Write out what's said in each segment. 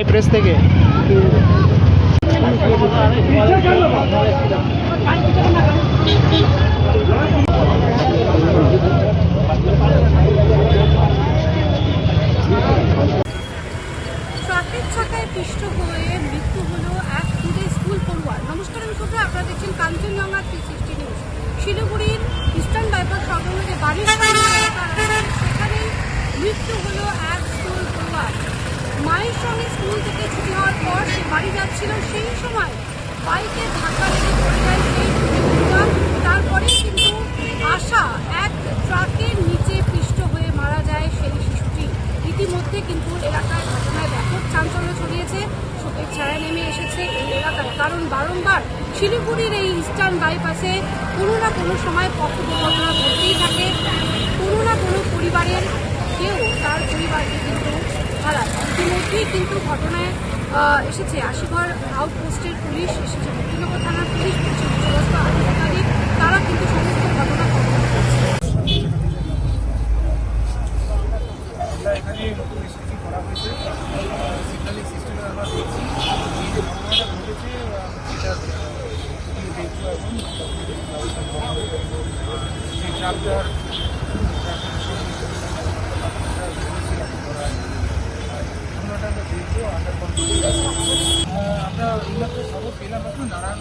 Live press থেকে। ট্রাকের চাকায় পিষ্ট হয়ে মৃত্যু হলো এক স্কুল পড়ুয়ার। নমস্কার, আমি শুধু আপনারা দেখছেন কাঞ্চনজঙ্ঘা 360 নিউজ। শিলিগুড়ির ইস্টার্ন বাইপাস সংলগ্ন যে বাড়ির সেখানে মৃত্যু হলো এক স্কুল পড়ুয়ার। মায়ের সঙ্গে স্কুল থেকে ছুটি হওয়ার পর সে বাড়ি যাচ্ছিল, সেই সময় বাইকে ধাক্কা লেগে পড়ে যায় সেই পড়ুয়া। তারপরে কিন্তু আসা এক ট্রাকের নিচে পিষ্ট হয়ে মারা যায় সেই শিশুটি। ইতিমধ্যে কিন্তু এলাকায় ঘটনায় ব্যাপক চাঞ্চল্য ছড়িয়েছে, শোকের ছায়া নেমে এসেছে এই এলাকায়। কারণ বারংবার শিলিগুড়ির এই ইস্টার্ন বাইপাসে কোনো না কোনো সময় পথ দুর্ঘটনা ঘটতেই থাকে। কোনো না কোনো পরিবারের কেউ তার পরিবারকে কিন্তু হারায়। ইতিমধ্যেই কিন্তু ঘটনায় এসেছে আশিঘর আউটপোস্টের পুলিশ, এসেছে মুক্তিনগর থানার পুলিশ, সমস্ত আধিকারিক, তারা কিন্তু সমস্ত ঘটনা তদন্ত করছে। এখানে নতুন স্টেশন করা হয়েছে, সিগন্যালিং সিস্টেমে আমরা দেখছি এই যে ঘটনাটা ঘটেছে সেটা দেখবো এবং সেই ট্রাকটার ঘটনাটা আমরা দেখবো আন্ডার কন্ট্রোল। আমরা এইমাত্র খবর পেলাম এখন নারায়ণ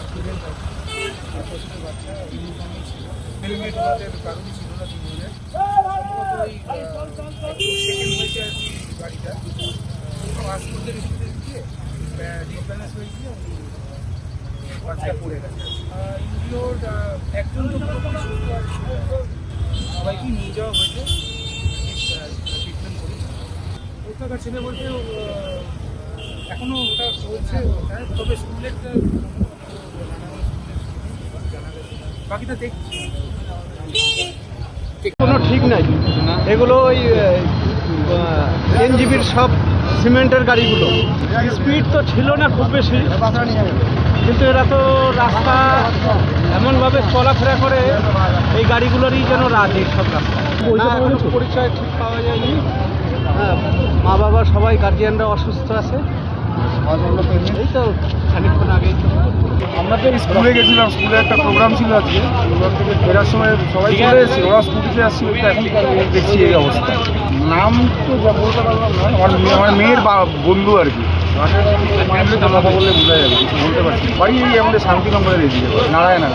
স্টুডেন্ট আছে, বাচ্চা ইউনিফর্মে ছিল, হেলমেট ওদের কারণই ছিল না তিনজনের। সেকেন্ড হয়েছে আর কি গাড়িটা হাসপাতালের স্কুলে গিয়ে ডিসব্যালেন্স হয়ে গিয়ে বাচ্চা পড়ে গেছে। ইনজিওর্ড একজন তো পুরোপুরি সুস্থ আছে, সবাইকেই নিয়ে যাওয়া হয়েছে, ট্রিটমেন্ট করেছে। কোথাকার ছেলে বলতে এখনও ওটা চলছে, তবে স্কুলেরটা বাকিটা দেখছি। কোনো ঠিক নাই, এগুলো ওই এনজিবির সব সিমেন্টের গাড়িগুলো। স্পিড তো ছিল না খুব বেশি, কিন্তু এরা তো রাস্তা এমনভাবে চলাফেরা করে, এই গাড়িগুলোরই যেন রাজ এই সব রাস্তা। পরিচয় ঠিক পাওয়া যায়নি। হ্যাঁ, মা বাবা সবাই গার্জিয়ানরা অসুস্থ আছে। এই তো খানিকক্ষণ আগেই তো আমরা তো স্কুলে গেছিলাম, স্কুলে একটা প্রোগ্রাম ছিল আজকে, প্রোগ্রাম থেকে ফেরার সময় সবাই চলে এসেছি, ওরা স্কুটিতে আসছিল, তো এখন দেখছি এই অবস্থা। নাম তো যা বলতে পারলাম না, আমার মেয়ের বন্ধু আর কি, কথা বললে বোঝা যাবে, কিছু বলতে পারছি। বাড়ি এই আমাদের শান্তিনগরের এদিকে, নারায়ণা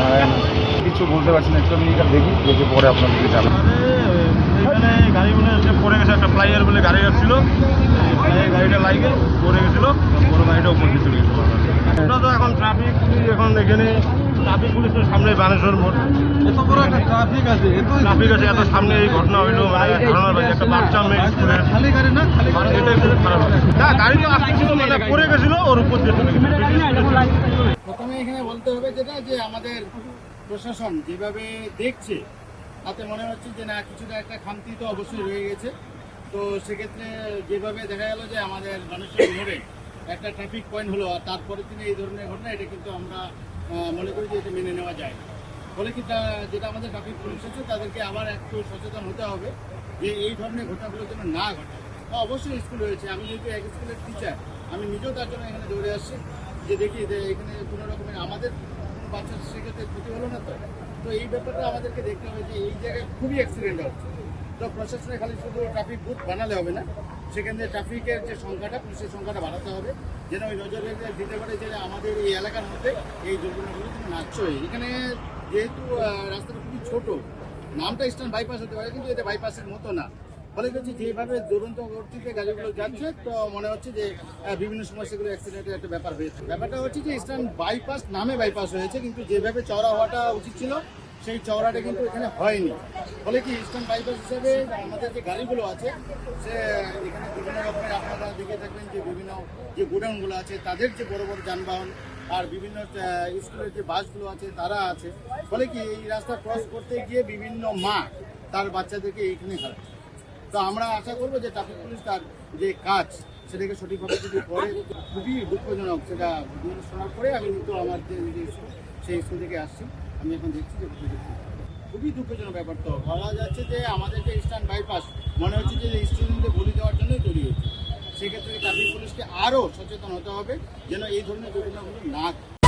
কিছু বলতে পারছি না, একটু আমি দেখি, দেখে পরে আপনাদেরকে জানাবো। এখানে গাড়িগুলো এসে পড়ে গেছে, একটা ফ্লাইয়ার বলে গাড়ি যাচ্ছিল, গাড়িটা লাইগে পড়ে গেছিলো, বড় গাড়িটা উপর দিয়ে চলে গেছিলো। ওটা তো এখন ট্রাফিক পুলিশ, এখন এখানে ট্রাফিক পুলিশের সামনে বানেশ্বর মোড়, এত বড় একটা ট্রাফিক আছে, এত সামনে এই ঘটনা হইলো, মানে ধারণা পাচ্ছি একটা বাচ্চা মেয়ে স্কুলের, খালি গাড়ি না, এটাই খুব খারাপ লাগে। না, গাড়ি তো আসছিল, মানে পড়ে গেছিলো, ওর উপর দিয়ে চলে গেছিল। প্রথমে এখানে বলতে হবে যেটা, যে আমাদের প্রশাসন যেভাবে দেখছে তাতে মনে হচ্ছে যে না, কিছুটা একটা খামতি তো অবশ্যই রয়ে গেছে। তো সেক্ষেত্রে যেভাবে দেখা গেল যে আমাদের গণেশ্বর মোড়ে একটা ট্রাফিক পয়েন্ট হলো, আর তারপরের দিনে এই ধরনের ঘটনা, এটা কিন্তু আমরা মনে করি যে এটা মেনে নেওয়া যায়। ফলে কি যেটা আমাদের ট্রাফিক পুলিশ আছে তাদেরকে আবার একটু সচেতন হতে হবে যে এই ধরনের ঘটনাগুলো যেন না ঘটে। অবশ্যই স্কুল রয়েছে, আমি যেহেতু এক স্কুলের টিচার, আমি নিজেও তার জন্য এখানে দৌড়ে আসছি যে দেখি যে এখানে কোনো রকমের আমাদের বাচ্চার সেক্ষেত্রে ক্ষতি হলো না। তো এই ব্যাপারটা আমাদেরকে দেখতে হবে যে এই জায়গায় খুবই অ্যাক্সিডেন্ট হচ্ছে। তো প্রশাসনে খালি শুধু ট্রাফিক বুথ বানালে হবে না, সেখানে ট্রাফিকের যে সংখ্যাটা, পুলিশের সংখ্যাটা বাড়াতে হবে, যেন ওই নজরে দিতে পারে যে আমাদের এই এলাকার মধ্যে এই দুর্ঘটনাগুলো যেন নাচই। এখানে যেহেতু রাস্তাটা খুবই ছোট, নামটা ইস্টার্ন বাইপাস হতে পারে, কিন্তু এটা বাইপাসের মতো না। ফলে হচ্ছে যেভাবে দুরন্ত গতিতে গাড়িগুলো যাচ্ছে, তো মনে হচ্ছে যে বিভিন্ন সময় সেগুলো অ্যাক্সিডেন্টের একটা ব্যাপার হয়েছে। ব্যাপারটা হচ্ছে যে ইস্টার্ন বাইপাস নামে বাইপাস হয়েছে, কিন্তু যেভাবে চওড়া হওয়াটা উচিত ছিল সেই চওড়াটা কিন্তু এখানে হয়নি। ফলে কি ইস্টার্ন বাইপাস হিসেবে আমাদের যে গাড়িগুলো আছে, সে এখানে বিভিন্ন রকমের আপনারা দেখে থাকবেন যে বিভিন্ন যে গোডাউনগুলো আছে, তাদের যে বড় বড় যানবাহন, আর বিভিন্ন স্কুলের যে বাসগুলো আছে তারা আছে। ফলে কি এই রাস্তা ক্রস করতে গিয়ে বিভিন্ন মা তার বাচ্চাদেরকে এইখানে হারায়। তো আমরা আশা করবো যে ট্রাফিক পুলিশ তার যে কাজ সেটাকে সঠিকভাবে যদি করে। খুবই দুঃখজনক, সেটা শোনার পরে আমি কিন্তু আমার যে স্কুল, সেই স্কুল থেকে আসছি, আমি এখন দেখছি যে খুবই দুঃখজনক ব্যাপার। তো বলা যাচ্ছে যে আমাদের যে ইস্টার্ন বাইপাস মনে হচ্ছে যে স্টুডেন্টদের বলি দেওয়ার জন্যই তৈরি হচ্ছে। সেক্ষেত্রে ট্রাফিক পুলিশকে আরও সচেতন হতে হবে যেন এই ধরনের ঘটনাগুলো না ঘটে।